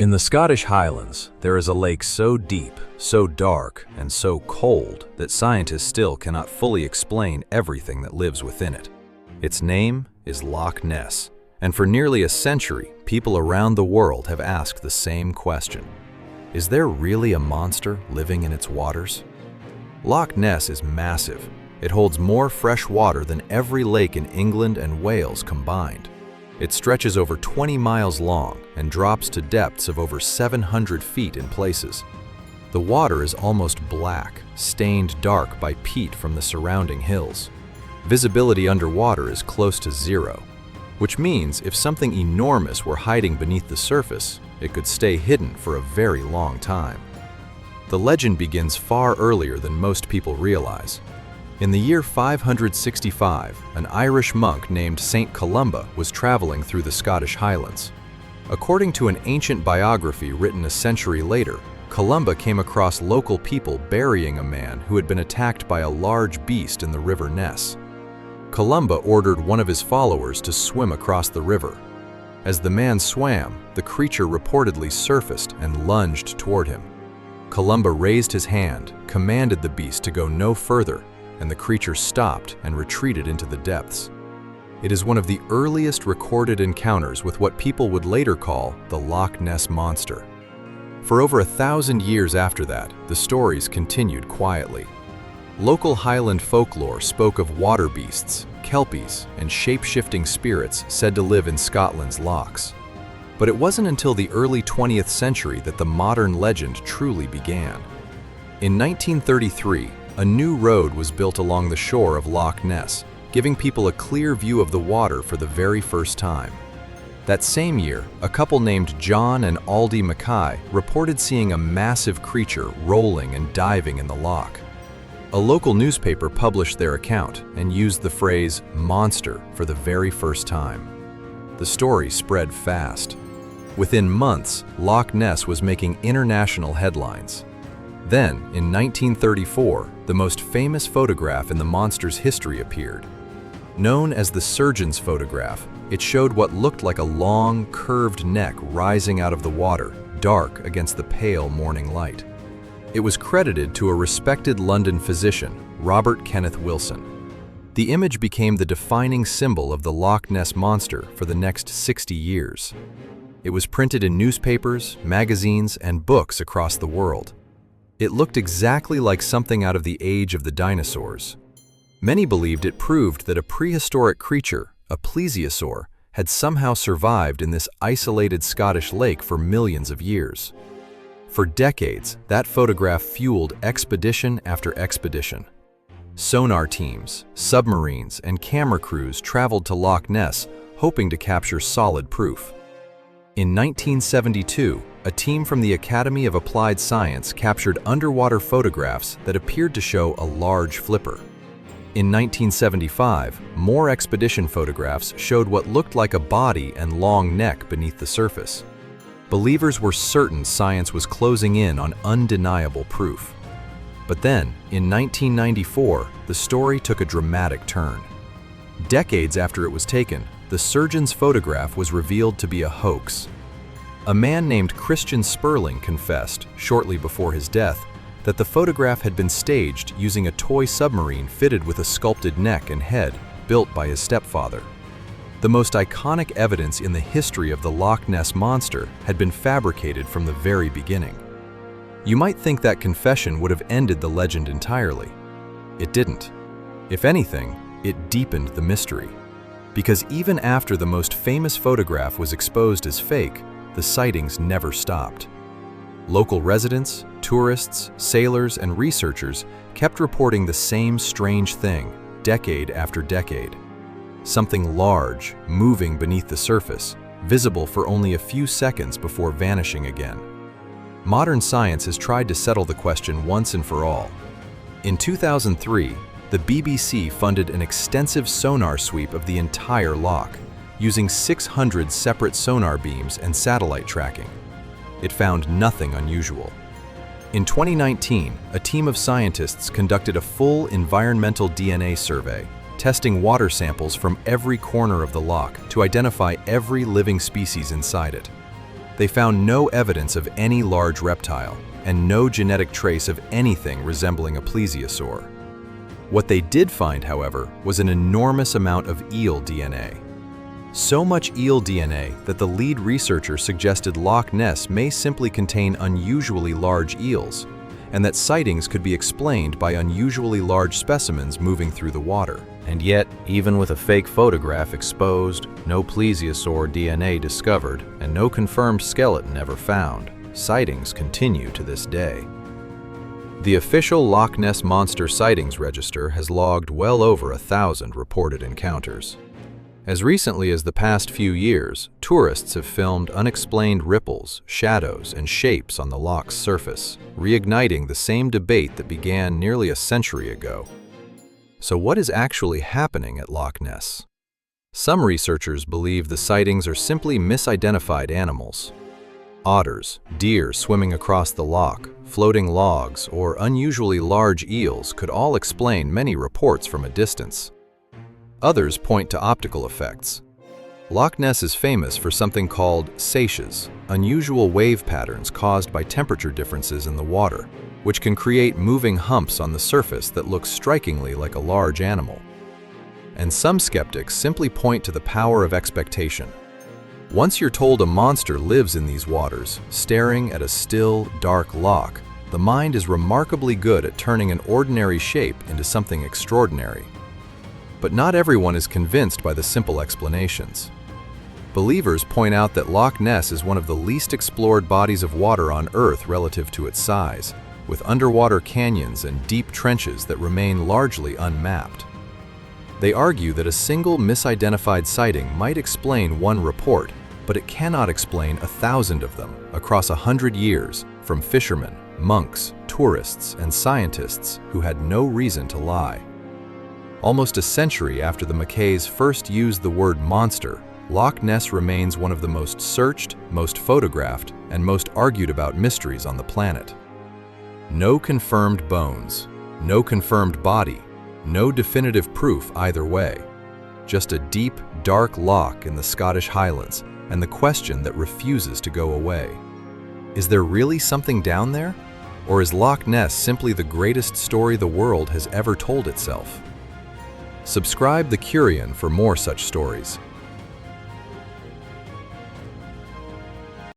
In the Scottish Highlands, there is a lake so deep, so dark, and so cold that scientists still cannot fully explain everything that lives within it. Its name is Loch Ness, and for nearly a century, people around the world have asked the same question. Is there really a monster living in its waters? Loch Ness is massive. It holds more fresh water than every lake in England and Wales combined. It stretches over 20 miles long and drops to depths of over 700 feet in places. The water is almost black, stained dark by peat from the surrounding hills. Visibility underwater is close to zero, which means if something enormous were hiding beneath the surface, it could stay hidden for a very long time. The legend begins far earlier than most people realize. In the year 565, an Irish monk named Saint Columba was traveling through the Scottish Highlands. According to an ancient biography written a century later, Columba came across local people burying a man who had been attacked by a large beast in the River Ness. Columba ordered one of his followers to swim across the river. As the man swam, the creature reportedly surfaced and lunged toward him. Columba raised his hand, commanded the beast to go no further, and the creature stopped and retreated into the depths. It is one of the earliest recorded encounters with what people would later call the Loch Ness Monster. For over 1,000 years after that, the stories continued quietly. Local Highland folklore spoke of water beasts, kelpies, and shape-shifting spirits said to live in Scotland's lochs. But it wasn't until the early 20th century that the modern legend truly began. In 1933, a new road was built along the shore of Loch Ness, giving people a clear view of the water for the very first time. That same year, a couple named John and Aldi Mackay reported seeing a massive creature rolling and diving in the loch. A local newspaper published their account and used the phrase "monster" for the very first time. The story spread fast. Within months, Loch Ness was making international headlines. Then, in 1934, the most famous photograph in the monster's history appeared. Known as the surgeon's photograph, it showed what looked like a long, curved neck rising out of the water, dark against the pale morning light. It was credited to a respected London physician, Robert Kenneth Wilson. The image became the defining symbol of the Loch Ness Monster for the next 60 years. It was printed in newspapers, magazines, and books across the world. It looked exactly like something out of the age of the dinosaurs. Many believed it proved that a prehistoric creature, a plesiosaur, had somehow survived in this isolated Scottish lake for millions of years. For decades, that photograph fueled expedition after expedition. Sonar teams, submarines, and camera crews traveled to Loch Ness, hoping to capture solid proof. In 1972, a team from the Academy of Applied Science captured underwater photographs that appeared to show a large flipper. In 1975, more expedition photographs showed what looked like a body and long neck beneath the surface. Believers were certain science was closing in on undeniable proof. But then, in 1994, the story took a dramatic turn. Decades after it was taken, the surgeon's photograph was revealed to be a hoax. A man named Christian Sperling confessed, shortly before his death, that the photograph had been staged using a toy submarine fitted with a sculpted neck and head built by his stepfather. The most iconic evidence in the history of the Loch Ness Monster had been fabricated from the very beginning. You might think that confession would have ended the legend entirely. It didn't. If anything, it deepened the mystery. Because even after the most famous photograph was exposed as fake, the sightings never stopped. Local residents, tourists, sailors, and researchers kept reporting the same strange thing, decade after decade. Something large, moving beneath the surface, visible for only a few seconds before vanishing again. Modern science has tried to settle the question once and for all. In 2003, the BBC funded an extensive sonar sweep of the entire loch, using 600 separate sonar beams and satellite tracking. It found nothing unusual. In 2019, a team of scientists conducted a full environmental DNA survey, testing water samples from every corner of the loch to identify every living species inside it. They found no evidence of any large reptile and no genetic trace of anything resembling a plesiosaur. What they did find, however, was an enormous amount of eel DNA. So much eel DNA that the lead researcher suggested Loch Ness may simply contain unusually large eels, and that sightings could be explained by unusually large specimens moving through the water. And yet, even with a fake photograph exposed, no plesiosaur DNA discovered, and no confirmed skeleton ever found, sightings continue to this day. The official Loch Ness Monster sightings register has logged well over 1,000 reported encounters. As recently as the past few years, tourists have filmed unexplained ripples, shadows, and shapes on the loch's surface, reigniting the same debate that began nearly a century ago. So what is actually happening at Loch Ness? Some researchers believe the sightings are simply misidentified animals. Otters, deer swimming across the loch, floating logs, or unusually large eels could all explain many reports from a distance. Others point to optical effects. Loch Ness is famous for something called seiches, unusual wave patterns caused by temperature differences in the water, which can create moving humps on the surface that look strikingly like a large animal. And some skeptics simply point to the power of expectation. Once you're told a monster lives in these waters, staring at a still, dark loch, the mind is remarkably good at turning an ordinary shape into something extraordinary. But not everyone is convinced by the simple explanations. Believers point out that Loch Ness is one of the least explored bodies of water on Earth relative to its size, with underwater canyons and deep trenches that remain largely unmapped. They argue that a single misidentified sighting might explain one report, but it cannot explain 1,000 of them across 100 years from fishermen, monks, tourists, and scientists who had no reason to lie. Almost a century after the Mackays first used the word monster, Loch Ness remains one of the most searched, most photographed, and most argued about mysteries on the planet. No confirmed bones, no confirmed body, no definitive proof either way. Just a deep, dark loch in the Scottish Highlands, and the question that refuses to go away. Is there really something down there? Or is Loch Ness simply the greatest story the world has ever told itself? Subscribe to Curion for more such stories.